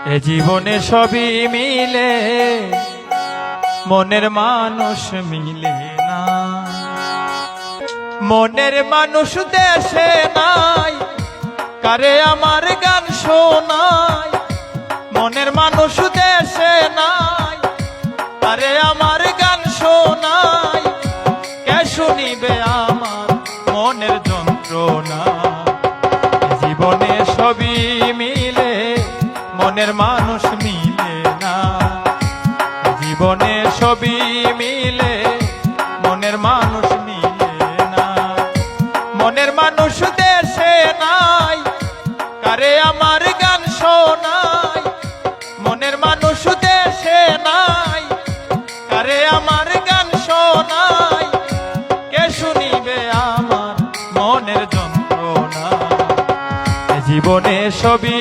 এ জীবনে সবই মিলে, মনের মানুষ মিলে না। মনের মানুষ দেশে নাই, কারে আমার গান শোনায়। মনের মানুষ দেশে নাই, কারে আমার গান শোনায়। কে শুনিবে আমার মনের যন্ত্রণা। জীবনে সবই মিলে, মনের মানুষ মিলে না। জীবনে সবই মিলে, মনের মানুষ মিলে না। মনের মানুষ দেশে নাই, কারে আমার গান শোনায়। মনের মানুষ দেশে নাই, কারে আমার গান শোনায়। কে শুনিবে আমার মনের যন্ত্রণা। জীবনে সবই